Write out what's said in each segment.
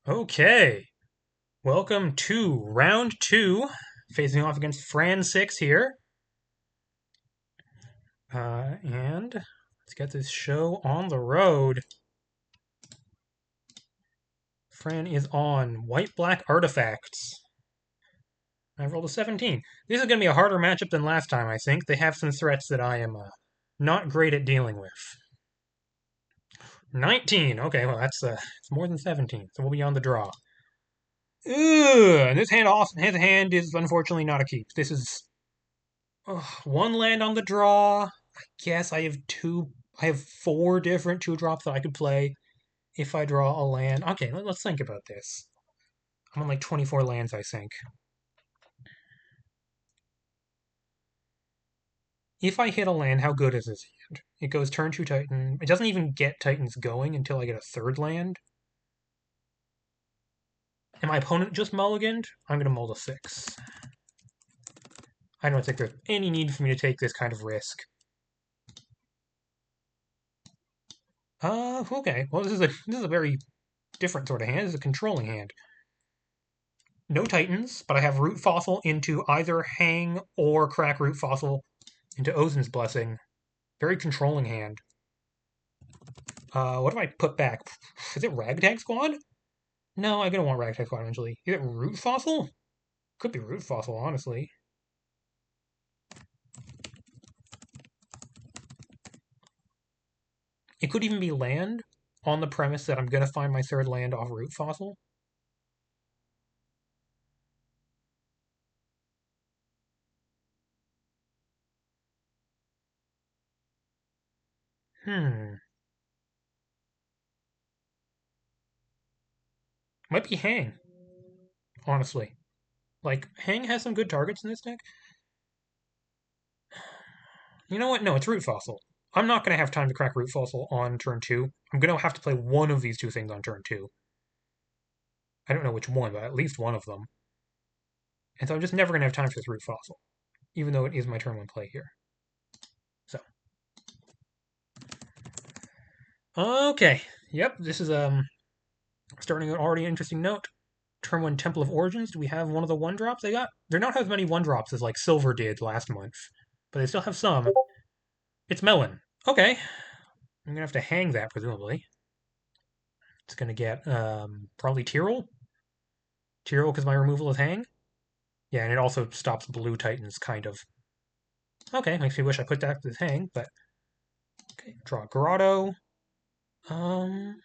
Okay, welcome to round two, facing off against fran6 here. And let's get this show on the road. Fran is on white-black artifacts. I rolled a 17. This is going to be a harder matchup than last time, I think. They have some threats that I am not great at dealing with. 19. Okay, well, it's more than 17, so we'll be on the draw. Ugh, and his hand is unfortunately not a keep. This is one land on the draw. I guess I have two. I have four different two drops that I could play if I draw a land. Okay, let's think about this. I'm on like 24 lands, I think. If I hit a land, how good is this hand? It goes turn two Titan. It doesn't even get Titans going until I get a third land. And my opponent just mulliganed. I'm going to mull to 6. I don't think there's any need for me to take this kind of risk. Okay. Well, this is a very different sort of hand. This is a controlling hand. No Titans, but I have Root Fossil into either Hang or crack Root Fossil into Ozin's Blessing. Very controlling hand. What do I put back? Is it Ragtag Squad? No, I'm gonna want Ragtag Squad eventually. Is it Root Fossil? Could be Root Fossil, honestly. It could even be land, on the premise that I'm gonna find my third land off Root Fossil. Hmm. Might be Hang, honestly. Like, Hang has some good targets in this deck. You know what? No, it's Root Fossil. I'm not going to have time to crack Root Fossil on turn 2. I'm going to have to play one of these two things on turn 2. I don't know which one, but at least one of them. And so I'm just never going to have time for this Root Fossil, even though it is my turn 1 play here. So. Okay. Yep, this is starting an already interesting note. Turn 1 Temple of Origins. Do we have one of the 1-drops they got? They're not as many 1-drops as like Silver did last month, but they still have some. It's Melon. Okay. I'm going to have to hang that, presumably. It's going to get probably Tyrell. Tyrell because my removal is Hang. Yeah, and it also stops blue Titans, kind of. Okay, makes me wish I put that with Hang, but... Okay, draw Grotto. Um...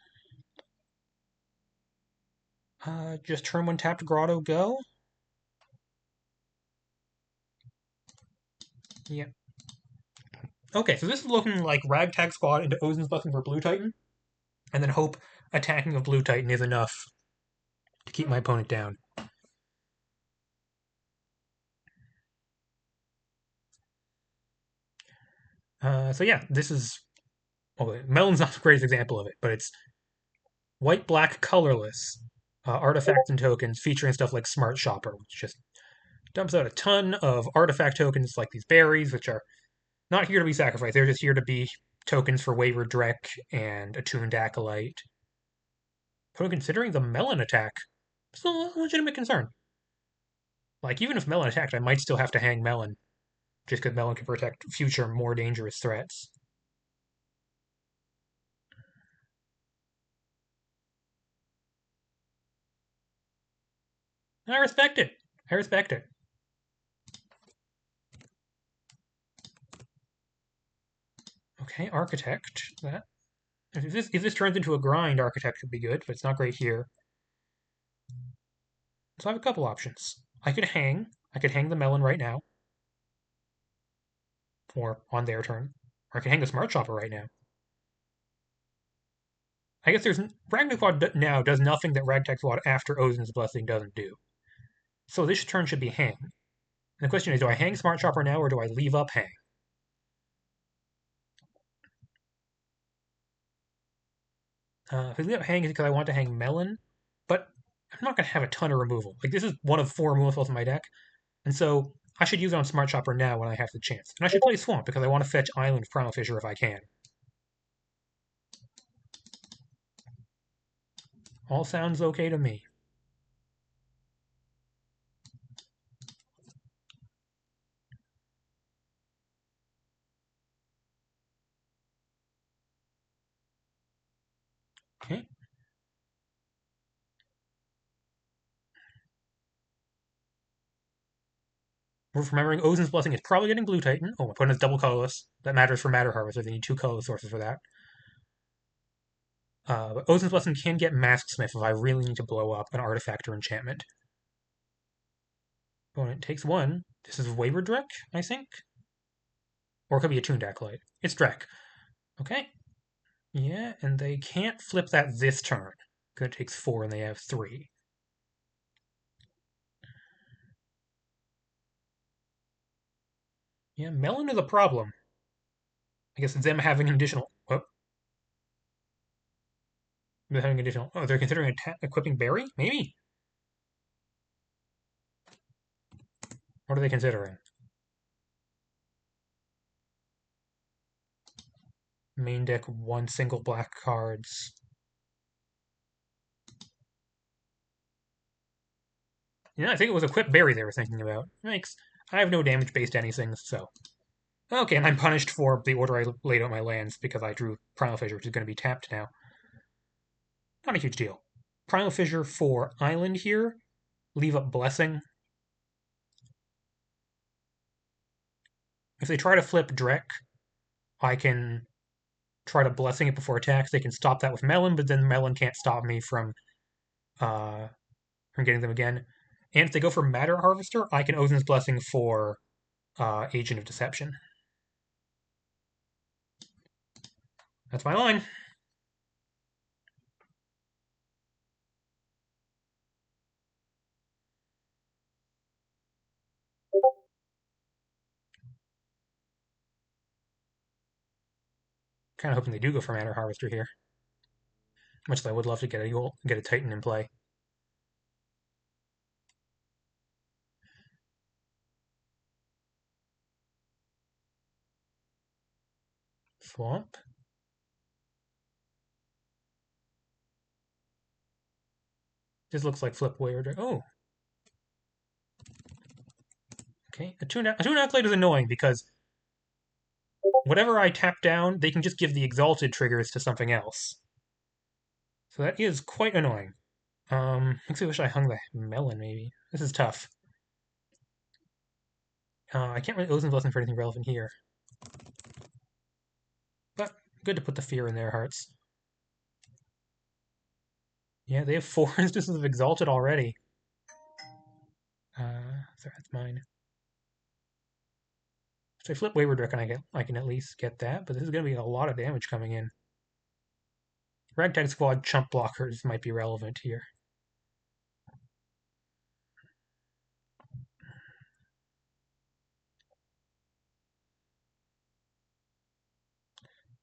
just turn 1 tapped Grotto, go. Yeah. Okay, so this is looking like Ragtag Squad into Ozin's Blessing for Blue Titan, and then hope attacking of Blue Titan is enough to keep my opponent down. So yeah, this is... Well, Melon's not the greatest example of it, but it's white-black colorless artifacts and tokens featuring stuff like Smart Shopper, which just dumps out a ton of artifact tokens like these berries, which are not here to be sacrificed. They're just here to be tokens for Wayward Drek and Attuned Acolyte. But considering the Melon attack, still a legitimate concern. Like, even if Melon attacked, I might still have to hang Melon, just because Melon can protect future, more dangerous threats. I respect it. I respect it. Okay, Architect. That if this turns into a grind, Architect could be good, but it's not great here. So I have a couple options. I could hang. I could hang the Melon right now, or on their turn. Or I could hang the Smart Shopper right now. I guess there's Ragtag Squad now does nothing that Ragtag Squad after Ozin's Blessing doesn't do. So this turn should be hang. And the question is, do I hang Smart Shopper now or do I leave up hang? If I leave up hang is because I want to hang Melon, but I'm not going to have a ton of removal. Like, this is one of 4 removal spells in my deck, and so I should use it on Smart Shopper now when I have the chance. And I should play Swamp because I want to fetch Island Primal Fissure if I can. All sounds okay to me. Okay. Worth remembering, Ozin's Blessing is probably getting Blue Titan. Oh, my opponent's double colorless. That matters for Matter Harvester. They need 2 colorless sources for that. But Ozin's Blessing can get Masksmith if I really need to blow up an artifact or enchantment. Opponent takes 1. This is Wayward Drek, I think? Or it could be a Toon Acolyte. It's Drek. Okay. Yeah, and they can't flip that this turn. Because it takes 4 and they have 3. Yeah, Melon is a problem. I guess it's them having an additional. Oh, they're having additional. Oh, they're considering equipping Berry? Maybe. What are they considering? Main deck 1 single black cards. Yeah, I think it was equip Berry they were thinking about. Makes. I have no damage based anything, so. Okay, and I'm punished for the order I laid out my lands because I drew Primal Fissure, which is going to be tapped now. Not a huge deal. Primal Fissure for Island here. Leave up Blessing. If they try to flip Drek, I can try to Blessing it before attacks. They can stop that with Melon, but then Melon can't stop me uh, from getting them again. And if they go for Matter Harvester, I can Ozin's Blessing for Agent of Deception. That's my line. Kind of hoping they do go for Matter Harvester here. Much as I would love to get a Titan in play. Swamp. This looks like Flip Wayward. Oh. Okay. A Toon Acolyte is annoying because whatever I tap down, they can just give the Exalted triggers to something else. So that is quite annoying. Makes me wish I hung the Melon, maybe. This is tough. I can't really Ozin's Blessing for anything relevant here. But good to put the fear in their hearts. Yeah, they have 4 instances of Exalted already. Sorry, that's mine. So I flip Wayward Drek and I can at least get that, but this is going to be a lot of damage coming in. Ragtag Squad chump blockers might be relevant here.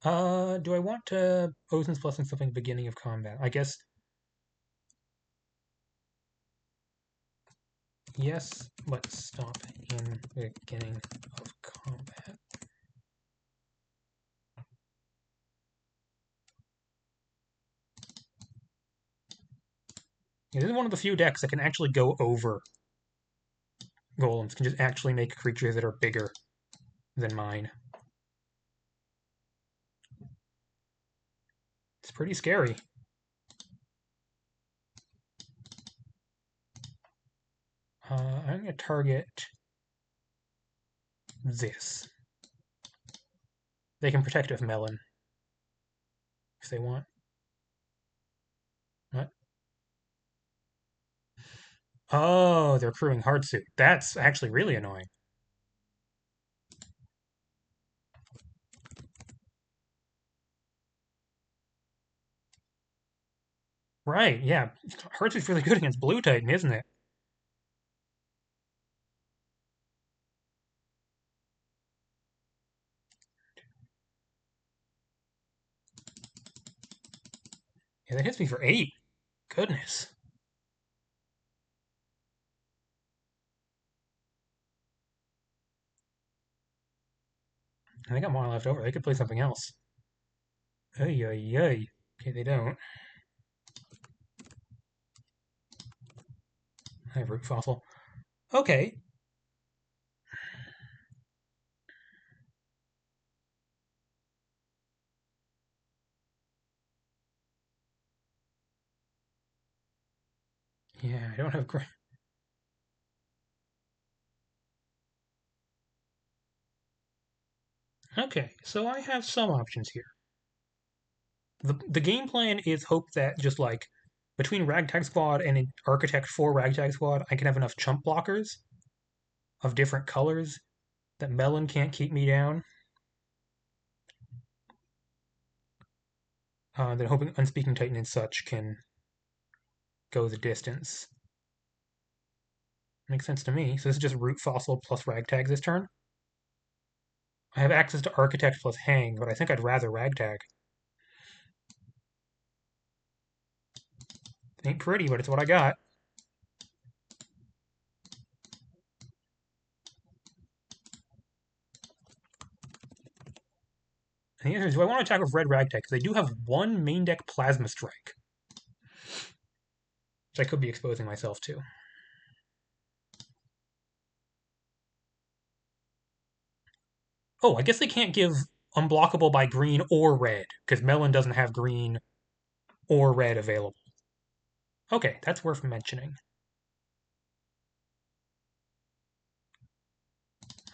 Do I want to Ozin's Blessing something beginning of combat? I guess yes, let's stop in beginning of combat. Yeah, this is one of the few decks that can actually go over Golems, can just actually make creatures that are bigger than mine. It's pretty scary. I'm going to target this. They can protect it with Melon if they want. What? Oh, they're crewing Hardsuit. That's actually really annoying. Right, yeah. Hardsuit's really good against Blue Titan, isn't it? Yeah, that hits me for 8. Goodness. I got more left over. They could play something else. Ay, ay, ay. Okay, they don't. I have root fossil. Okay. Yeah, I don't have great. Okay, so I have some options here. The game plan is hope that just like between Ragtag Squad and an Architect for Ragtag Squad, I can have enough chump blockers of different colors that Melon can't keep me down. Then hoping Unspeaking Titan and such can go the distance. Makes sense to me. So this is just Root Fossil plus Ragtag this turn. I have access to Architect plus Hang, but I think I'd rather Ragtag. It ain't pretty, but it's what I got. And the answer is, do I want to attack with Red Ragtag? Because they do have one main deck Plasma Strike, which I could be exposing myself to. Oh, I guess they can't give unblockable by green or red, because Melon doesn't have green or red available. Okay, that's worth mentioning.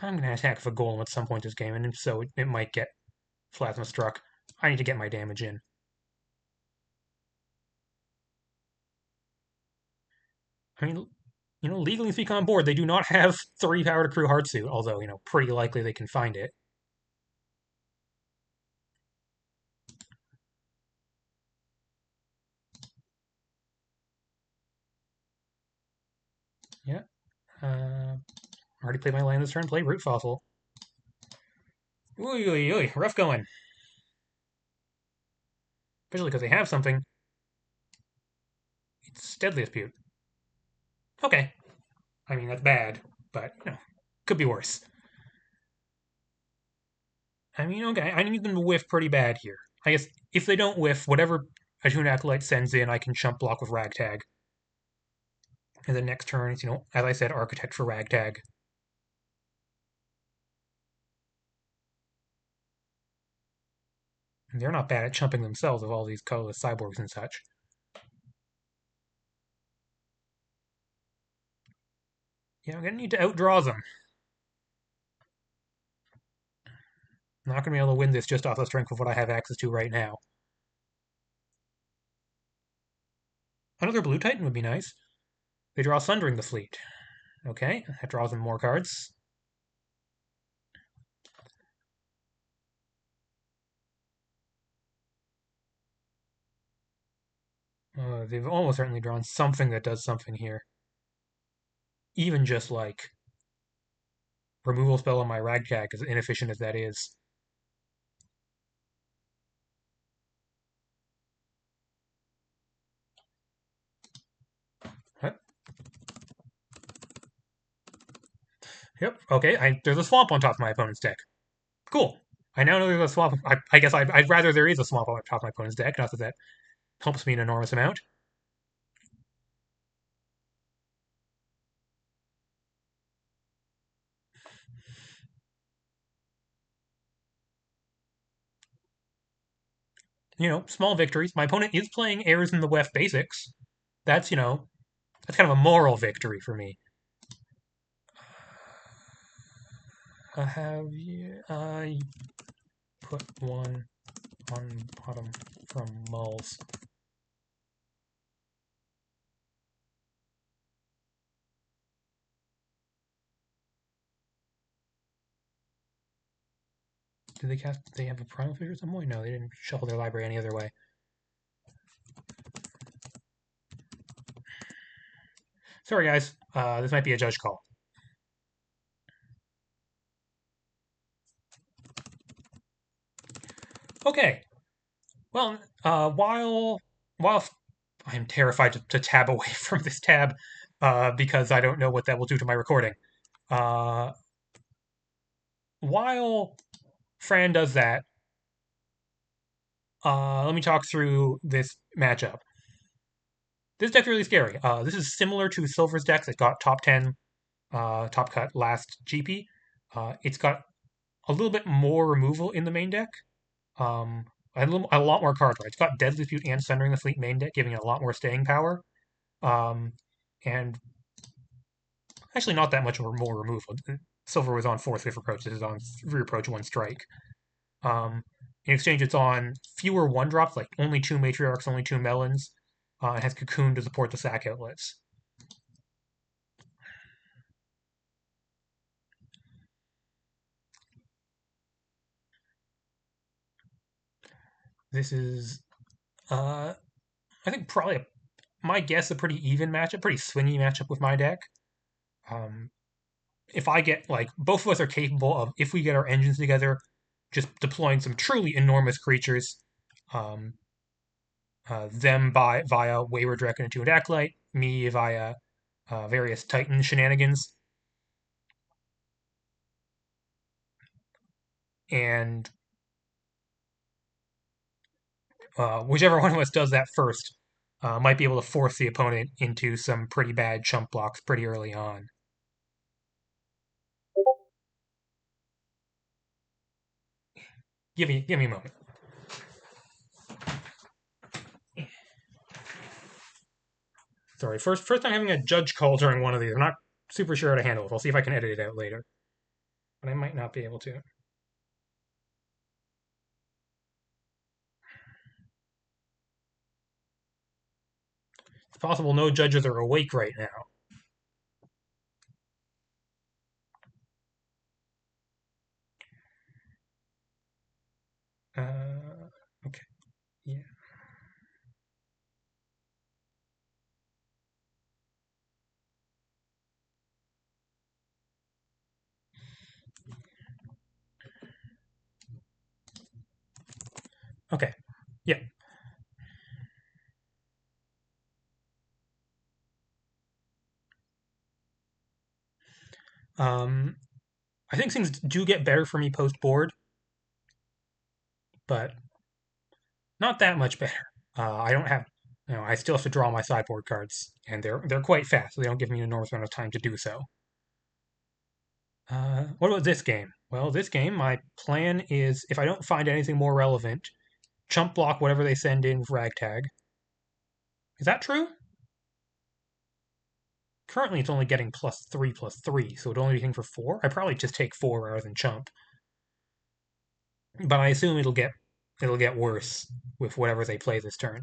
I'm going to attack with a Golem at some point this game, and if so, it might get Plasma Struck. I need to get my damage in. I mean, legally speaking on board, they do not have 3 power to crew Heartsuit, although, pretty likely they can find it. Yeah. Already played my land this turn, play Root Fossil. Ooh, rough going. Especially because they have something. It's Deadly Dispute. Okay. I mean, that's bad, but, could be worse. I mean, okay, I need them to whiff pretty bad here. I guess if they don't whiff, whatever Attuned Acolyte sends in, I can chump block with Ragtag. And then next turn, it's, as I said, Architect for Ragtag. And they're not bad at chumping themselves with all these colorless cyborgs and such. Yeah, I'm gonna need to outdraw them. I'm not gonna be able to win this just off the strength of what I have access to right now. Another Blue Titan would be nice. They draw Sundering the Fleet. Okay, that draws them more cards. They've almost certainly drawn something that does something here. Even just like removal spell on my Ragtag, as inefficient as that is. What? Yep. Okay. There's a swamp on top of my opponent's deck. Cool. I now know there's a swamp. I guess I'd rather there is a swamp on top of my opponent's deck. Not that that helps me an enormous amount. Small victories. My opponent is playing Heirs in the Weft Basics. That's, that's kind of a moral victory for me. I put one on bottom from Mulls. Did they cast? Did they have a Primal Fissure at some point? No, they didn't shuffle their library any other way. Sorry, guys. This might be a judge call. Okay. Well, while I'm terrified to tab away from this tab because I don't know what that will do to my recording. Uh, while Fran does that, let me talk through this matchup. This deck's really scary. This is similar to Silver's deck that got top 10, top cut last GP. It's got a little bit more removal in the main deck. Um, a lot more cards. Right? It's got Deadly Dispute and Sundering the Fleet main deck, giving it a lot more staying power. And actually, not that much more removal. Silver was on 4th, 5th approach. This is on re-approach, 1 strike. In exchange, it's on fewer 1-drops, like only 2 Matriarchs, only 2 Melons. It has Cocoon to support the sack outlets. This is, I think, probably my guess, a pretty even matchup, pretty swingy matchup with my deck. Um, if I get, like, both of us are capable of, if we get our engines together, just deploying some truly enormous creatures. Um, them via Wayward Dragon and Tuned Acolyte, me via various Titan shenanigans. And whichever one of us does that first might be able to force the opponent into some pretty bad chump blocks pretty early on. Give me a moment. Sorry, first time having a judge call during one of these. I'm not super sure how to handle it. I'll see if I can edit it out later, but I might not be able to. It's possible no judges are awake right now. Okay, yeah. Okay, yeah. Um, I think things do get better for me post board, but not that much better. I don't have, I still have to draw my sideboard cards, and they're quite fast. So they don't give me an enormous amount of time to do so. What about this game? Well, this game, my plan is if I don't find anything more relevant, chump block whatever they send in with Ragtag. Is that true? Currently, it's only getting +3/+3, so it'd only be hitting for 4. I probably just take 4 rather than chump, but I assume it'll get worse with whatever they play this turn.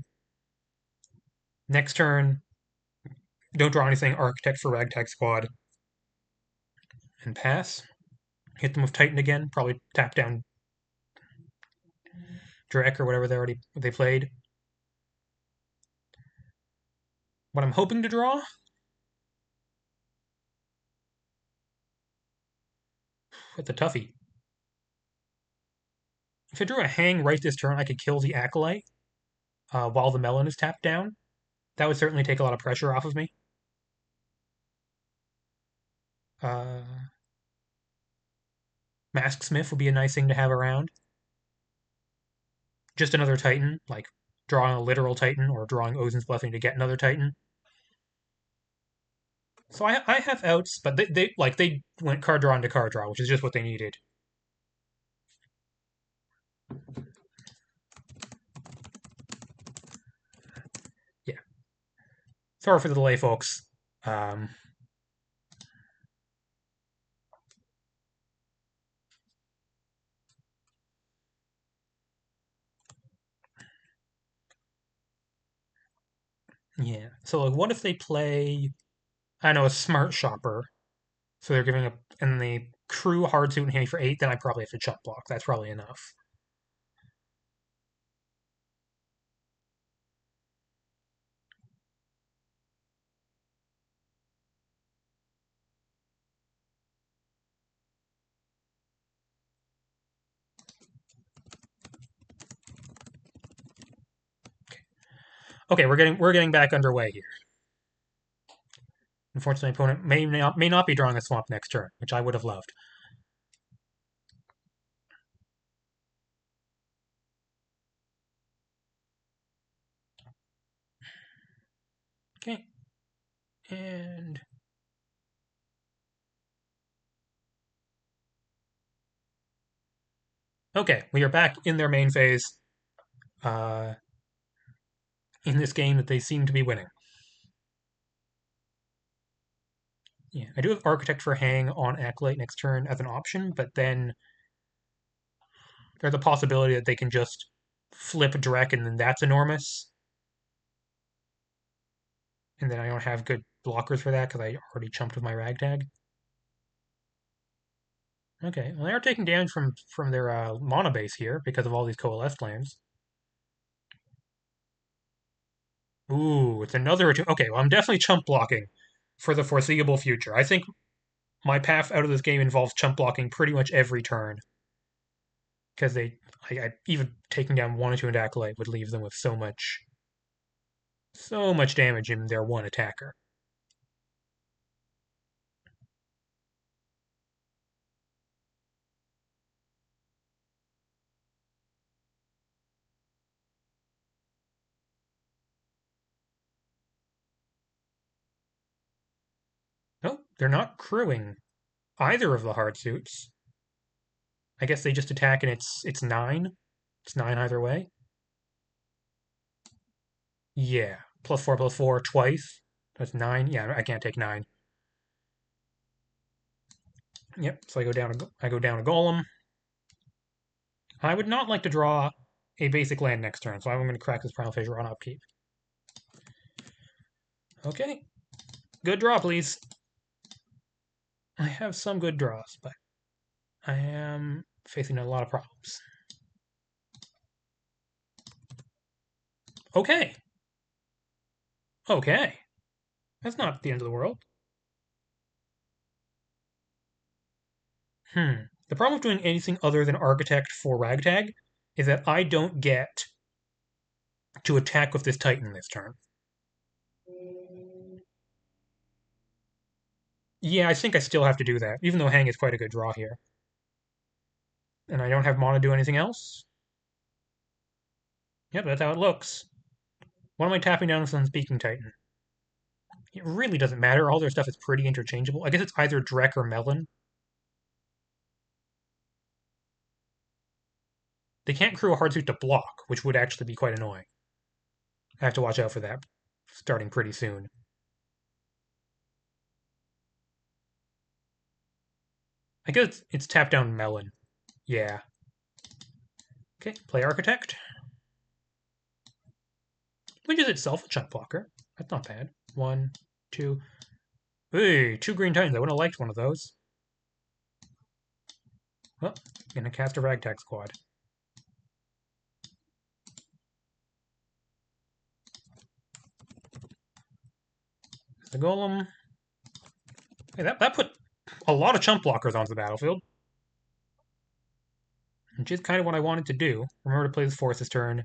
Next turn, don't draw anything. Architect for Ragtag Squad and pass. Hit them with Titan again. Probably tap down Drek or whatever they played. What I'm hoping to draw. It's a toughie. If I drew a hang right this turn, I could kill the Acolyte while the Melon is tapped down. That would certainly take a lot of pressure off of me. Uh, Mask Smith would be a nice thing to have around. Just another Titan, like drawing a literal Titan or drawing Ozin's Blessing to get another Titan. So I have outs, but they went card draw into card draw, which is just what they needed. Yeah. Sorry for the delay, folks. Yeah. So like, what if they play? I know a Smart Shopper. So they're giving up, and the crew hard suit and handy for 8. Then I probably have to chump block. That's probably enough. Okay, we're getting back underway here. Unfortunately, my opponent may not be drawing a swamp next turn, which I would have loved. And okay, we are back in their main phase. Uh, in this game that they seem to be winning. Yeah, I do have Architect for Hang on Acolyte next turn as an option, but then there's a possibility that they can just flip Drek, and then that's enormous. And then I don't have good blockers for that because I already chumped with my Ragtag. Okay, well, they are taking damage from their mana base here because of all these coalesced lands. Ooh, it's another. Okay, well, I'm definitely chump blocking for the foreseeable future. I think my path out of this game involves chump blocking pretty much every turn because even taking down one or two into Acolyte would leave them with so much damage in their one attacker. Nope, they're not crewing either of the hard suits. I guess they just attack and it's 9. It's 9 either way. Yeah, +4/+4 twice. That's 9. Yeah, I can't take 9. Yep. So I go down a golem. I would not like to draw a basic land next turn, so I'm going to crack this Primal Fissure on upkeep. Okay. Good draw, please. I have some good draws, but I am facing a lot of problems. Okay. Okay. That's not the end of the world. The problem with doing anything other than Architect for Ragtag is that I don't get to attack with this Titan this turn. Yeah, I think I still have to do that, even though Hang is quite a good draw here. And I don't have mana to do anything else. Yep, that's how it looks. What am I tapping down with Unspeaking Titan? It really doesn't matter. All their stuff is pretty interchangeable. I guess it's either Drek or Melon. They can't crew a hard suit to block, which would actually be quite annoying. I have to watch out for that starting pretty soon. I guess it's tap down Melon. Yeah. Okay, play Architect. Which is itself a chunk blocker. That's not bad. 1, 2. Hey, 2 green titans. I would have liked one of those. Well, gonna cast a Ragtag Squad. The Golem. Hey, that put a lot of chump blockers onto the battlefield. Which is kind of what I wanted to do. Remember to play this force this turn.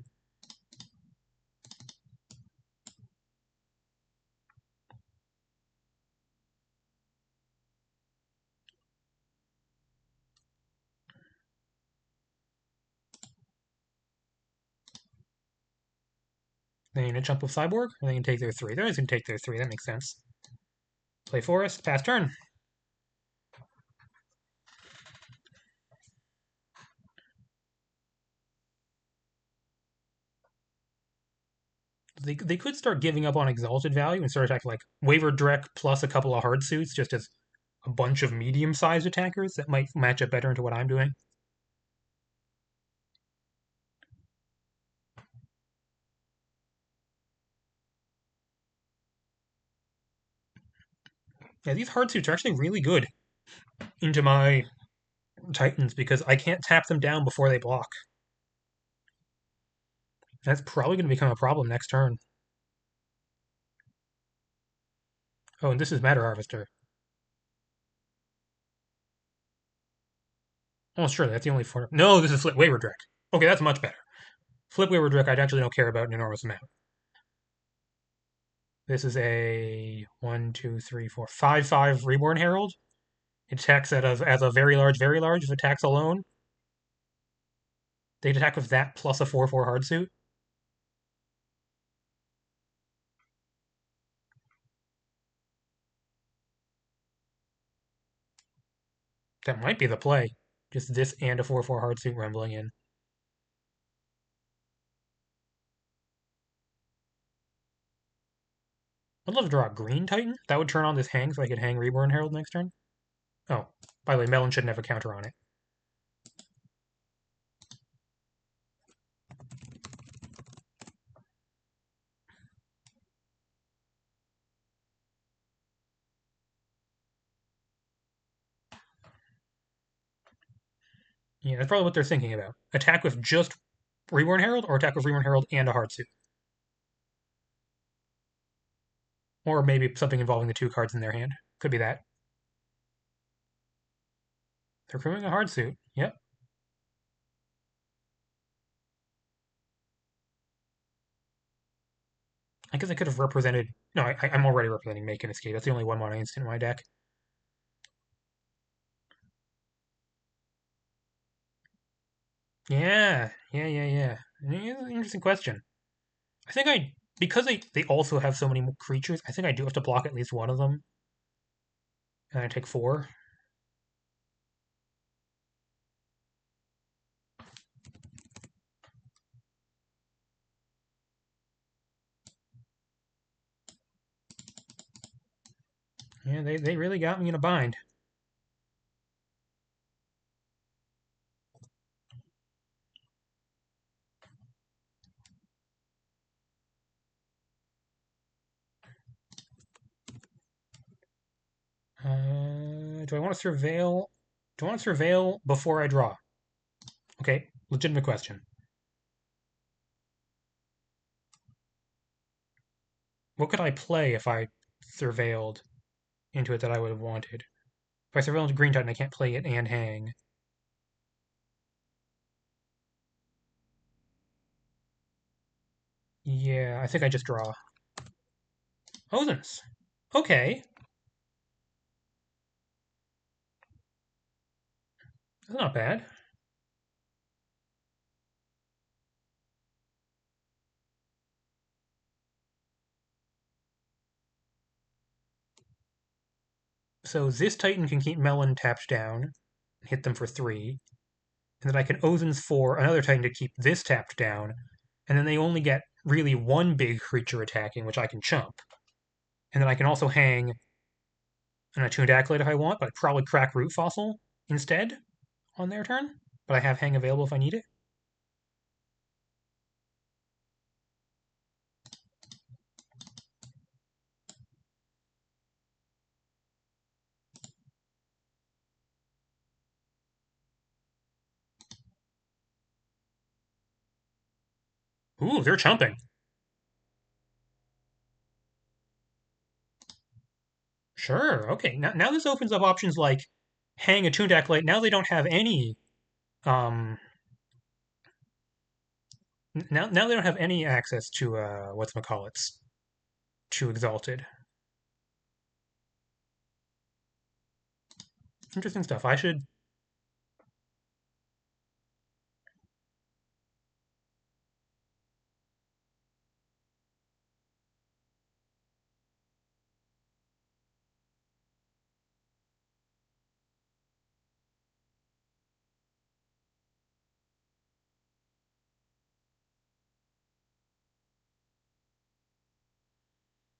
Then you're gonna jump with Cyborg, and they can take their 3. They're always gonna take their 3. That makes sense. Play Forest, pass turn. They could start giving up on Exalted value and start attacking like Waver Drek plus a couple of hard suits, just as a bunch of medium-sized attackers that might match up better into what I'm doing. Yeah, these hard suits are actually really good into my Titans because I can't tap them down before they block. That's probably going to become a problem next turn. Oh, and this is Matter Harvester. Oh, sure, that's the only form. No, this is Flip Waver Drek. Okay, that's much better. Flip Waver Drek, I actually don't care about an enormous amount. This is a 1, 2, 3, 4, 5/5 Reborn Herald. It attacks as a very large. If it attacks alone, they'd attack with that plus a 4/4 hard suit. That might be the play. Just this and a 4/4 hard suit rumbling in. I'd love to draw a green Titan. That would turn on this hang so I could hang Reborn Herald next turn. Oh, by the way, Melon shouldn't have a counter on it. Yeah, that's probably what they're thinking about. Attack with just Reborn Herald, or attack with Reborn Herald and a hard suit. Or maybe something involving the two cards in their hand. Could be that. They're crewing a hard suit. Yep. I guess I could have represented. No, I'm already representing Make and Escape. That's the only 1/1 instant in my deck. Yeah. Interesting question. I think because they also have so many creatures, I think I do have to block at least one of them. And I take four. Yeah, they really got me in a bind. Do I want to surveil? Do I want to surveil before I draw? Okay, legitimate question. What could I play if I surveilled into it that I would have wanted? If I surveil into Green Titan, I can't play it and hang. Yeah, I think I just draw. Othens. Okay, that's not bad. So this Titan can keep Melon tapped down, hit them for three, and then I can Othens for another Titan to keep this tapped down, and then they only get really one big creature attacking, which I can chump. And then I can also hang an Attuned Acolyte if I want, but I'd probably crack Root Fossil instead on their turn. But I have hang available if I need it. Ooh, they're chumping. Sure, okay. Now this opens up options like hang Attuned Acolyte. Now they don't have any um now they don't have any access to what's to Exalted. Interesting stuff. I should.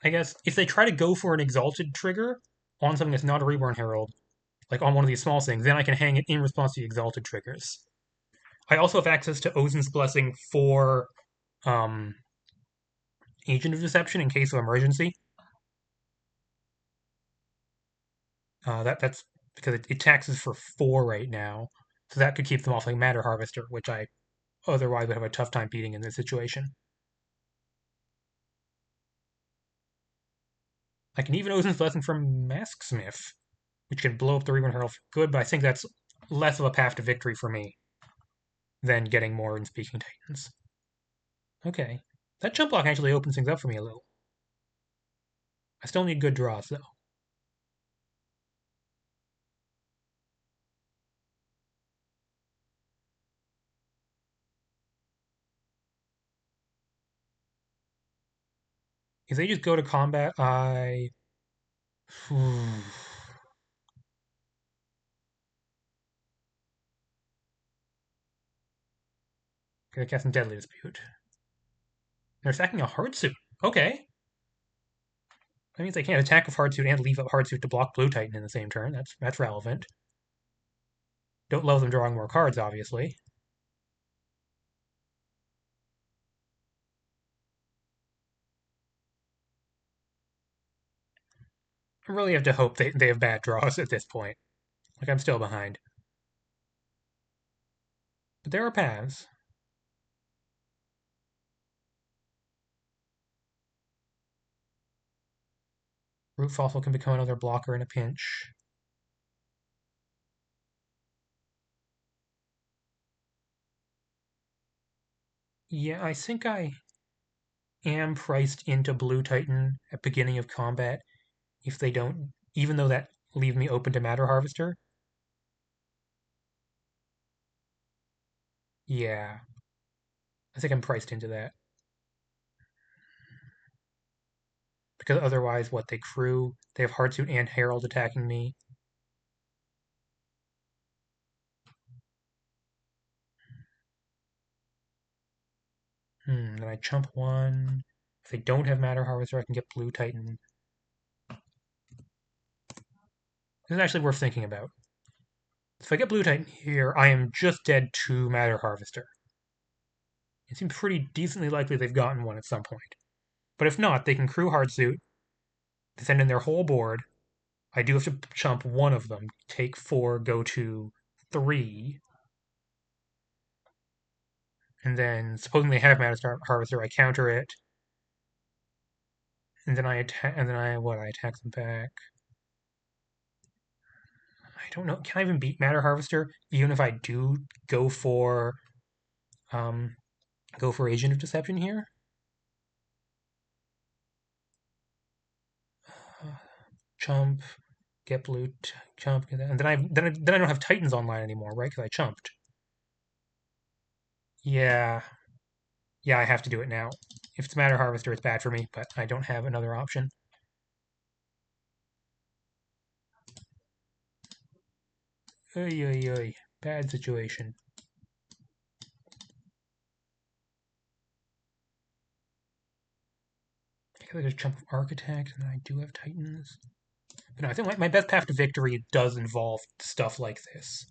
I guess if they try to go for an Exalted trigger on something that's not a Reborn Herald, like on one of these small things, then I can hang it in response to the Exalted triggers. I also have access to Ozin's Blessing for um, Agent of Deception in case of emergency. That's because it taxes for four right now, so that could keep them off like Matter Harvester, which I otherwise would have a tough time beating in this situation. I can even Ozin's Blessing from Masksmith, which can blow up the Reborn Herald for good, but I think that's less of a path to victory for me than getting more in Speaking Titans. Okay. That jump block actually opens things up for me a little. I still need good draws, though. If they just go to combat, I. They're casting Deadly Dispute. They're attacking a Hardsuit. Okay. That means they can't attack with Hardsuit and leave up Hardsuit to block Blue Titan in the same turn. That's relevant. Don't love them drawing more cards, obviously. I really have to hope they have bad draws at this point. Like, I'm still behind. But there are paths. Root Fossil can become another blocker in a pinch. Yeah, I think I am priced into Blue Titan at beginning of combat if they don't, even though that leave me open to Matter Harvester. Yeah, I think I'm priced into that. Because otherwise, what, they crew, they have Hardsuit and Herald attacking me. Then I chump one. If they don't have Matter Harvester, I can get Blue Titan. This is actually worth thinking about. If I get Blue Titan here, I am just dead to Matter Harvester. It seems pretty decently likely they've gotten one at some point. But if not, they can crew Hardsuit, send in their whole board. I do have to chump one of them. Take 4, go to 3. And then, supposing they have Matter Harvester, I counter it. And then I attack. And then I attack them back. I don't know. Can I even beat Matter Harvester? Even if I do go for, um, Agent of Deception here? Chump, get blue, chump, and then I don't have Titans online anymore, right? Because I chumped. Yeah, yeah, I have to do it now. If it's Matter Harvester, it's bad for me, but I don't have another option. Oy, oy, oy. Bad situation. I could just jump Architect, and then I do have Titans. But no, I think my best path to victory does involve stuff like this.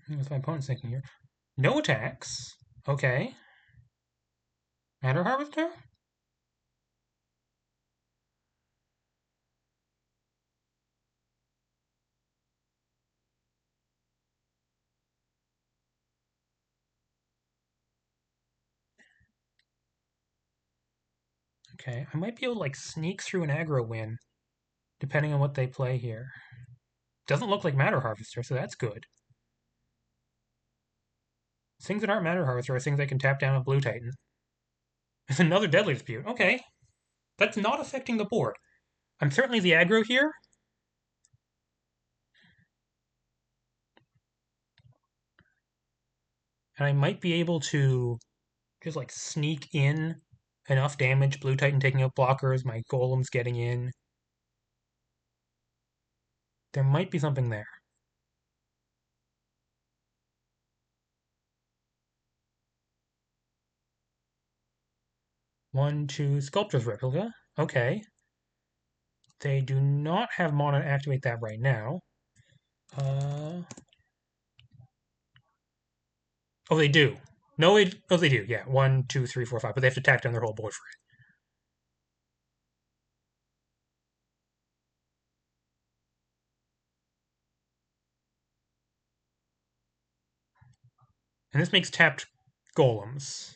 What's my opponent's thinking here? No attacks. Okay. Matter Harvester? Okay, I might be able to like sneak through an aggro win, depending on what they play here. Doesn't look like Matter Harvester, so that's good. Things that aren't Matter Harvester are things I can tap down with Blue Titan. There's another Deadly Dispute. Okay. That's not affecting the board. I'm certainly the aggro here. And I might be able to just like sneak in enough damage. Blue Titan taking out blockers, my Golems getting in. There might be something there. One, two, Sculptor's Replica. Okay. They do not have mana to activate that right now. Oh, they do. No, wait. Oh, they do. Yeah. One, two, three, four, five. But they have to tack down their whole board for it. And this makes tapped Golems.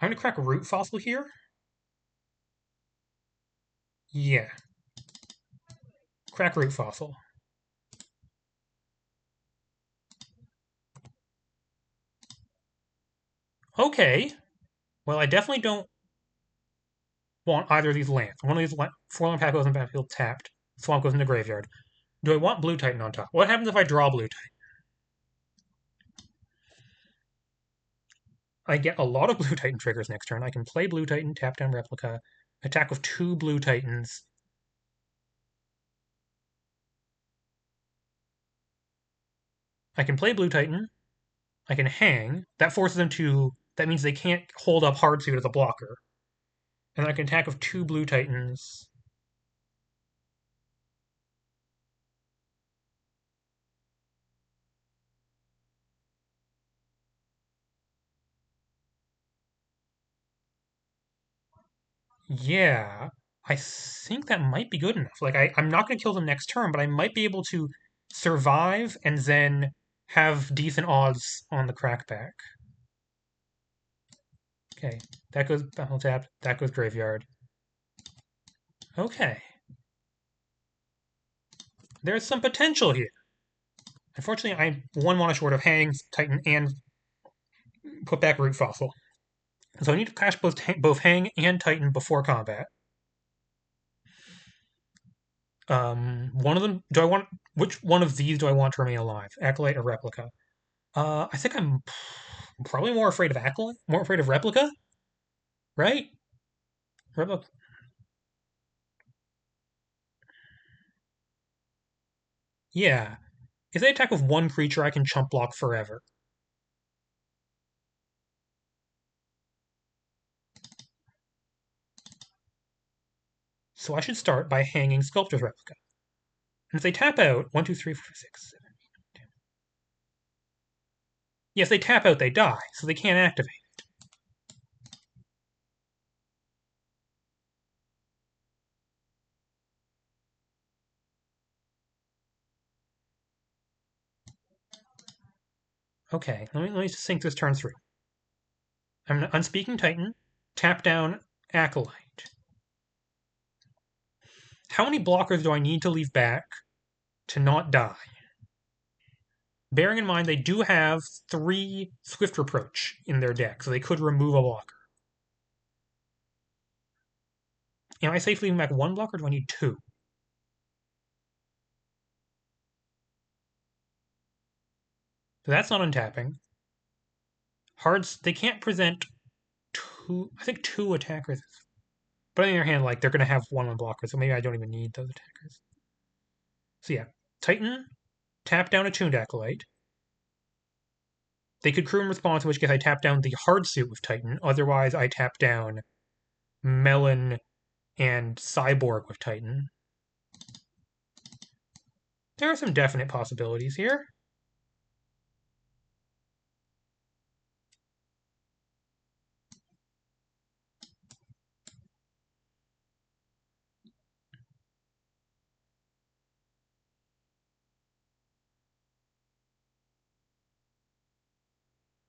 I'm going to crack a Root Fossil here. Yeah. Crack Root Fossil. Okay. Well, I definitely don't want either of these lands. One of these 4-land pack goes in the battlefield tapped. Swamp goes in the graveyard. Do I want Blue Titan on top? What happens if I draw Blue Titan? I get a lot of Blue Titan triggers next turn. I can play Blue Titan, tap down Replica, attack with 2 Blue Titans. I can play Blue Titan. I can hang. That forces them to. That means they can't hold up Hardsuit as a blocker. And then I can attack with 2 Blue Titans. Yeah, I think that might be good enough. Like, I'm not going to kill them next turn, but I might be able to survive and then have decent odds on the crackback. Okay, that goes battle tap, that goes graveyard. Okay. There's some potential here. Unfortunately, I'm 1 mana short of Hang, Titan, and put back Root Fossil. So I need to cast both Hang and Titan before combat. One of them. Do I want which one of these do I want to remain alive? Acolyte or Replica? I think I'm probably more afraid of Acolyte, more afraid of Replica, right? Replica. Yeah. If they attack with 1 creature, I can chump block forever. So I should start by hanging Sculptor's Replica. And if they tap out, 1, 2, 3, 4, 6, 7, 8, 10. Yes, they tap out, they die, so they can't activate. Okay, let me just think this turn through. I'm Unspeaking Titan, tap down Acolyte. How many blockers do I need to leave back to not die? Bearing in mind they do have 3 Swift Reproach in their deck, so they could remove a blocker. Am I safe leaving back 1 blocker, or do I need 2? So that's not untapping. Hards, they can't present 2, I think 2 attackers. But on the other hand, like, they're going to have 1/1 blockers, so maybe I don't even need those attackers. So yeah, Titan, tap down Attuned Acolyte. They could crew in response, in which case I tap down the hard suit with Titan. Otherwise, I tap down Melon and Cyborg with Titan. There are some definite possibilities here.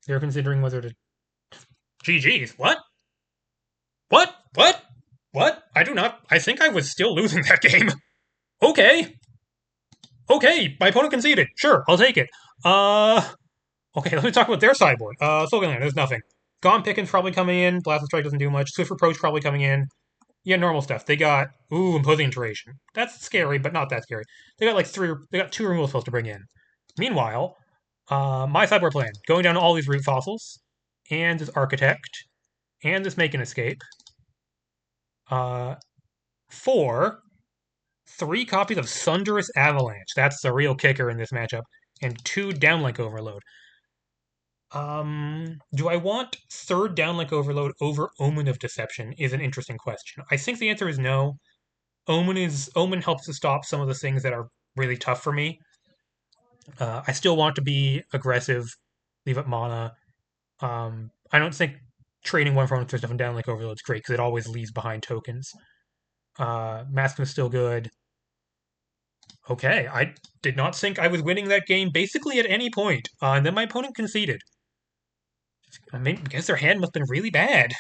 They're considering whether to. GG's. What? What? What? What? I do not. I think I was still losing that game. Okay. Okay. My opponent conceded. Sure, I'll take it. Okay, let me talk about their sideboard. Soulgaland, there's nothing. Gone Pickens probably coming in. Blast Strike doesn't do much. Swift Approach probably coming in. Yeah, normal stuff. They got Imposing Iteration. That's scary, but not that scary. They got like 3. They got 2 removal spells to bring in. Meanwhile, my sideboard plan: going down to all these root fossils, and this Architect, and this Make an Escape. Uh, 4, 3 copies of Thunderous Avalanche. That's the real kicker in this matchup, and 2 Downlink Overload. Do I want 3rd Downlink Overload over Omen of Deception? Is an interesting question. I think the answer is no. Omen helps to stop some of the things that are really tough for me. I still want to be aggressive, leave up mana. I don't think trading 1 for 1 stuff and Downlink Overload is great because it always leaves behind tokens. Masking is still good. Okay, I did not think I was winning that game basically at any point. And then my opponent conceded. I guess their hand must have been really bad.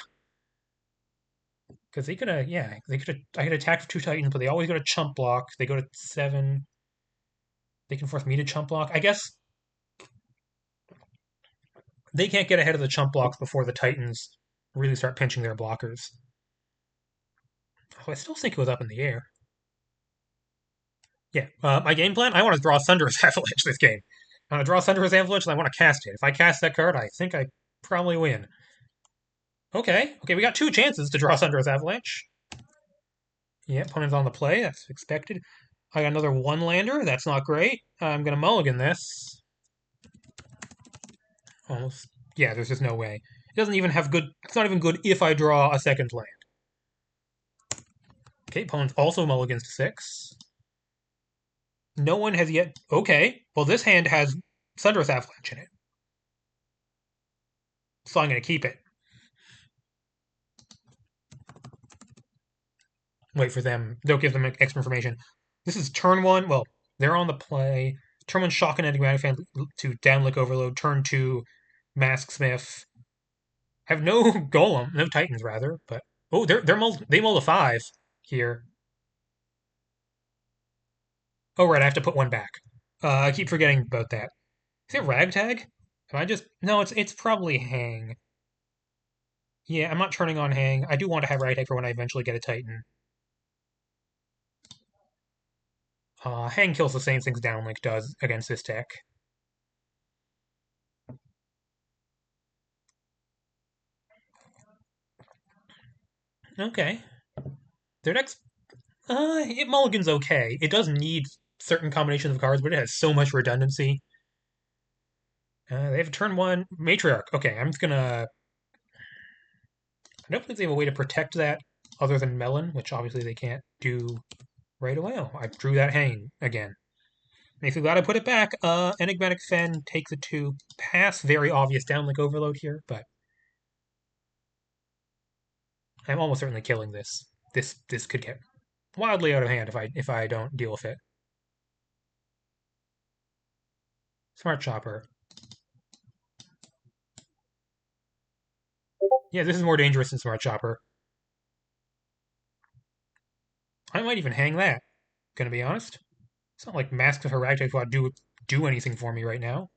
Because they could have, yeah, I could attack for 2 Titans, but they always go to chump block. They go to 7. They can force me to chump block. I guess they can't get ahead of the chump blocks before the Titans really start pinching their blockers. Oh, I still think it was up in the air. Yeah, my game plan, I want to draw Thunderous Avalanche this game. I want to draw Thunderous Avalanche and I want to cast it. If I cast that card, I think I probably win. Okay, we got two chances to draw Thunderous Avalanche. Yeah, opponent's on the play, that's expected. I got another one lander, that's not great. I'm going to mulligan this. Almost. Yeah, there's just no way. It doesn't even have good. It's not even good if I draw a second land. Okay, opponent's also mulligans to 6. No one has yet. Okay, well, this hand has Thunderous Avalanche in it. So I'm going to keep it. Wait for them. They'll give them extra information. This is turn 1. Well, they're on the play. Turn 1, Shock and Enigmatic Fan to Downlick Overload. Turn 2, Mask Smith. I have no Golem, no Titans, rather, but. Oh, they mull a 5 here. Oh, right, I have to put one back. I keep forgetting about that. Is it Ragtag? Am I just... No, it's probably Hang. Yeah, I'm not turning on Hang. I do want to have Ragtag for when I eventually get a Titan. Hang kills the same things Downlink does against this deck. Okay. Their deck's... it mulligans okay. It does need certain combinations of cards, but it has so much redundancy. They have a turn 1 Matriarch. Okay, I'm just gonna... I don't think they have a way to protect that other than Melon, which obviously they can't do right away. Oh, I drew that Hang again. Makes me glad I put it back. Enigmatic Fen takes a 2. Pass, very obvious downlink overload here, but I'm almost certainly killing this. This could get wildly out of hand if I don't deal with it. Smart Chopper. Yeah, this is more dangerous than Smart Chopper. I might even hang that, gonna be honest. It's not like Mask of Heractic will do anything for me right now.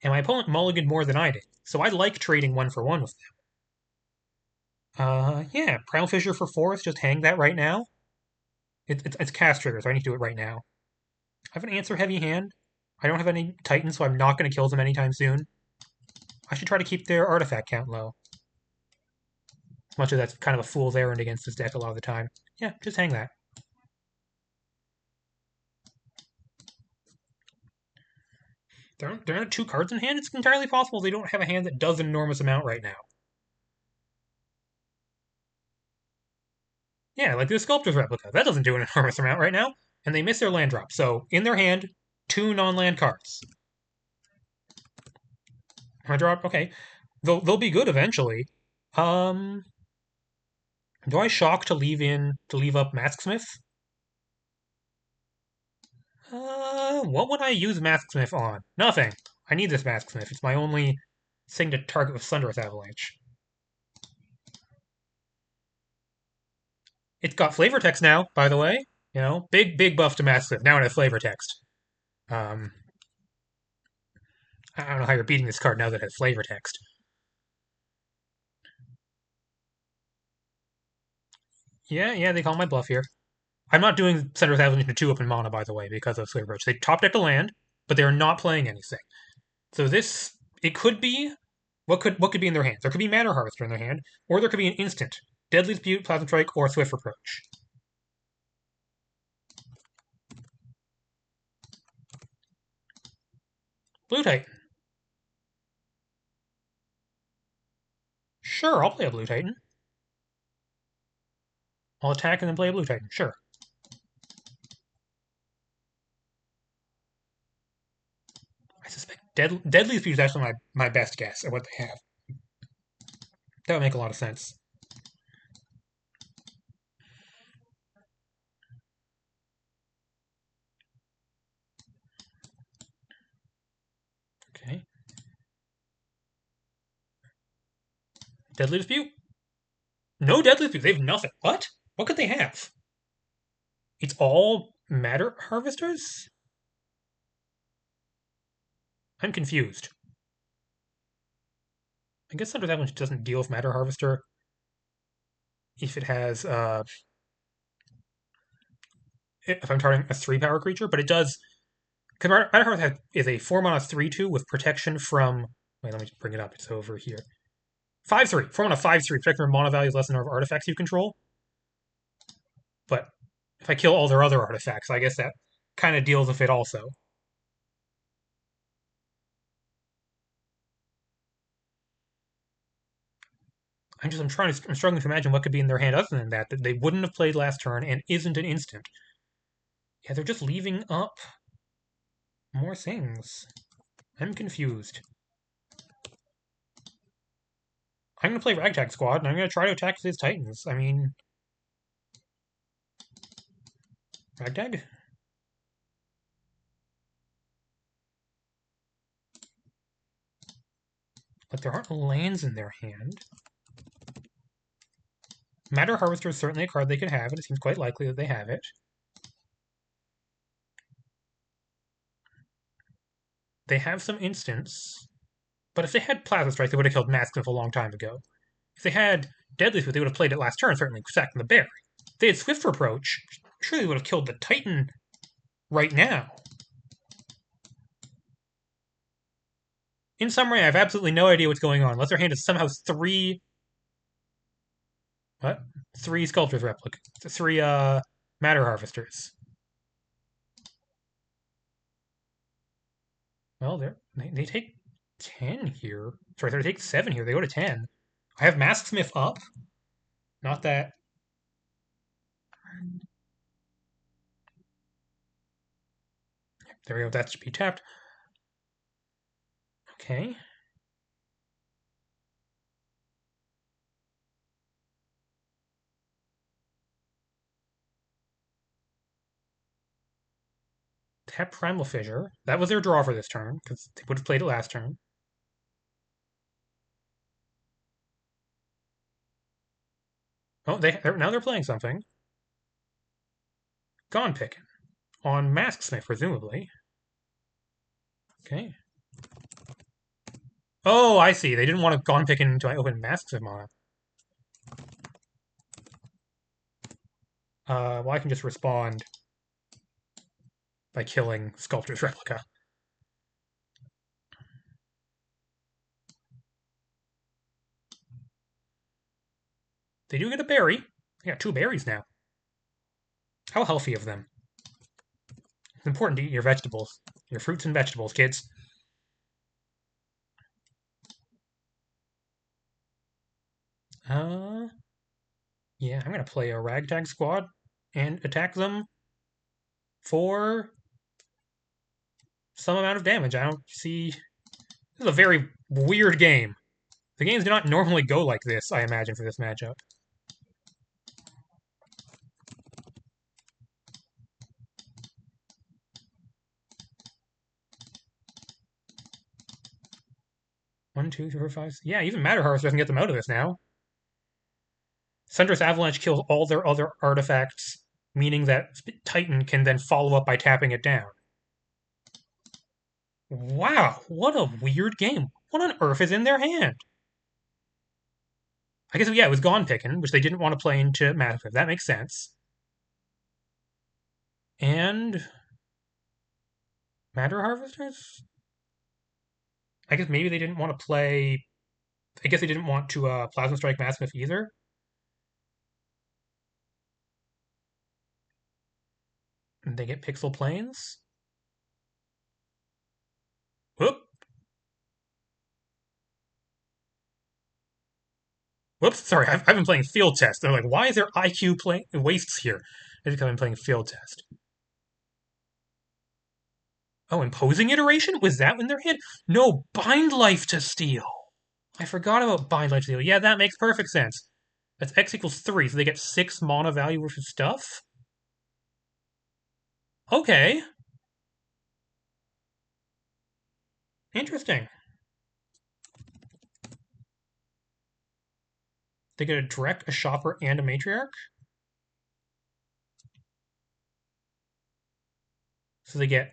And my opponent mulliganed more than I did, so I like trading 1-for-1 with them. Yeah, Prowl Fissure for 4, just hang that right now. It's cast trigger, so I need to do it right now. I have an answer heavy hand. I don't have any Titans, so I'm not going to kill them anytime soon. I should try to keep their artifact count low. As much as that's kind of a fool's errand against this deck a lot of the time. Yeah, just hang that. There aren't 2 cards in hand. It's entirely possible they don't have a hand that does an enormous amount right now. Yeah, like the Sculptor's Replica. That doesn't do an enormous amount right now. And they miss their land drop. So, in their hand, 2 non-land cards. I drop, okay. They'll be good eventually. Do I shock to leave up Masksmith? What would I use Masksmith on? Nothing. I need this Masksmith. It's my only thing to target with Thunderous Avalanche. It's got flavor text now, by the way. You know, big buff to Masksmith. Now it has flavor text. Um, I don't know how you're beating this card now that it has flavor text. Yeah, they call my bluff here. I'm not doing Thunderous Avalanche into 2 open mana, by the way, because of Flavor Approach. They top decked a land, but they're not playing anything. So this, it could be, what could be in their hands? There could be Manor Harvester in their hand, or there could be an instant. Deadly Dispute, Plasma Strike, or Swift Approach. Blue Titan. Sure, I'll play a Blue Titan. I'll attack and then play a Blue Titan. Sure. I suspect Deadly Dispute is actually my best guess at what they have. That would make a lot of sense. Okay. Deadly Dispute? No Deadly Dispute. They have nothing. What? What could they have? It's all Matter Harvesters? I'm confused. I guess Thunder Avalanche doesn't deal with Matter Harvester. if it has if I'm targeting a 3-power creature, but it does. Because Matterhorn is a 4-mana 3/2 with protection from. Wait, let me bring it up. It's over here. 5/3. 4-mana 5/3. Protecting from mana values less than the number of artifacts you control. But if I kill all their other artifacts, I guess that kind of deals with it also. I'm struggling to imagine what could be in their hand other than that they wouldn't have played last turn and isn't an instant. Yeah, they're just leaving up more things. I'm confused. I'm going to play Ragtag Squad, and I'm going to try to attack these Titans. I mean... Ragtag? Like, there aren't lands in their hand. Matter Harvester is certainly a card they could have, and it seems quite likely that they have it. They have some instants, but if they had Plasma Strike, they would have killed Maskif a long time ago. If they had Deadly Swift, they would have played it last turn, certainly sacking the Bear. If they had Swift Approach, surely they would have killed the Titan right now. In summary, I have absolutely no idea what's going on, unless their hand is somehow 3... What? 3 Sculptor's Replica. 3, Matter Harvesters. Well, they take 10 here. Sorry, they take 7 here. They go to 10. I have Masksmith up. Not that... There we go. That should be tapped. Okay. Tap Primal Fissure. That was their draw for this turn, because they would have played it last turn. Oh, now they're playing something. Gone Pickin'. On Masksmith, presumably. Okay. Oh, I see. They didn't want to Gone Pickin' until I open Masksmith mana. Well, I can just respond by killing Sculptor's Replica. They do get a berry. They got 2 berries now. How healthy of them. It's important to eat your vegetables. Your fruits and vegetables, kids. Yeah, I'm going to play a Ragtag Squad and attack them for some amount of damage. I don't see... This is a very weird game. The games do not normally go like this, I imagine, for this matchup. One, two, three, four, five. Yeah, even Matter Harvest doesn't get them out of this now. Thunderous Avalanche kills all their other artifacts, meaning that Titan can then follow up by tapping it down. Wow, what a weird game. What on earth is in their hand? I guess, yeah, it was Gone Pickin', which they didn't want to play into Massive. That makes sense. And... Matter Harvesters? I guess maybe they didn't want to play... I guess they didn't want to Plasma Strike Massive either. And they get Pixel Planes. Whoop. Whoops, sorry, I've been playing Field Test. They're like, why is there IQ wastes here? It's because I'm playing Field Test. Oh, Imposing Iteration? Was that in their hand? No, Bind Life to Steal. I forgot about Bind Life to Steal. Yeah, that makes perfect sense. That's X equals 3, so they get 6 mana value worth of stuff? Okay. Interesting. They get a Drek, a Shopper, and a Matriarch? So they get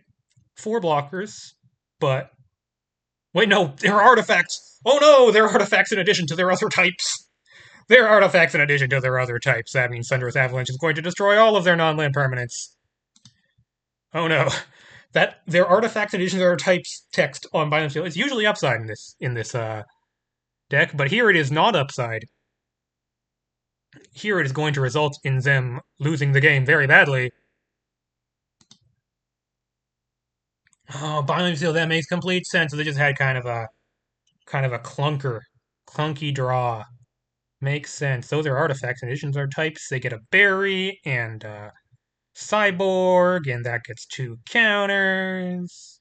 4 blockers, but... Wait, no, they're artifacts! Oh no, they're artifacts in addition to their other types! They're artifacts in addition to their other types. That means Thunderous Avalanche is going to destroy all of their non-land permanents. Oh no. That their artifacts in addition to their types text on Binding Seal is usually upside in this deck, but here it is not upside. Here it is going to result in them losing the game very badly. Oh, Binding Seal, that makes complete sense. So they just had kind of a clunky draw. Makes sense. Those are artifacts. And additions are types. They get a berry and cyborg, and that gets 2 counters.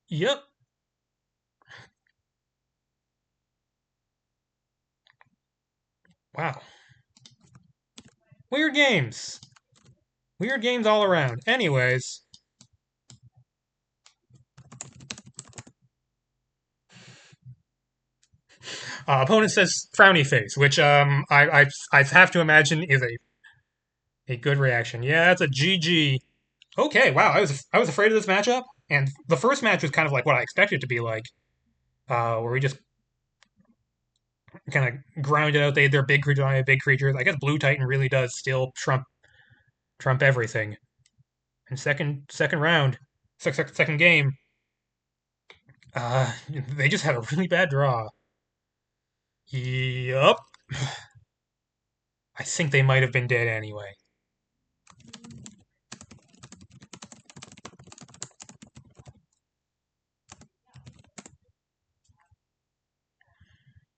Yep. Wow. Weird games. Weird games all around. Anyways, opponent says frowny face, which I have to imagine is a good reaction. Yeah, that's a GG. Okay, wow. I was afraid of this matchup, and the first match was kind of like what I expected it to be like, where we just kind of grounded out. They had their big creatures, I had big creatures. I guess Blue Titan really does still trump everything. And second round, second game, they just had a really bad draw. Yup. I think they might have been dead anyway.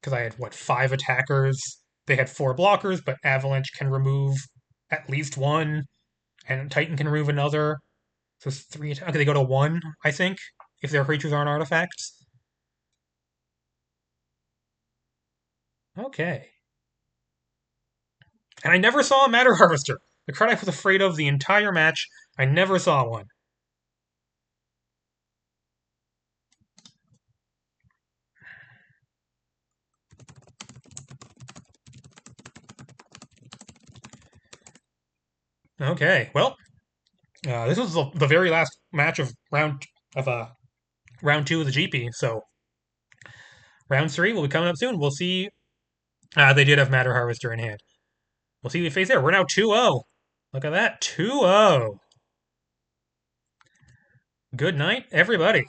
Because I had, what, 5 attackers? They had 4 blockers, but Avalanche can remove at least one, and Titan can remove another. So it's 3 attacks. Okay, they go to 1, I think, if their creatures aren't artifacts. Okay. And I never saw a Matter Harvester. The card I was afraid of the entire match, I never saw one. Okay, well, this was the very last match of round 2 of the GP. So round 3 will be coming up soon. We'll see. They did have Matter Harvester in hand. We'll see who we face there. We're now 2-0. Look at that, 2-0. Good night, everybody.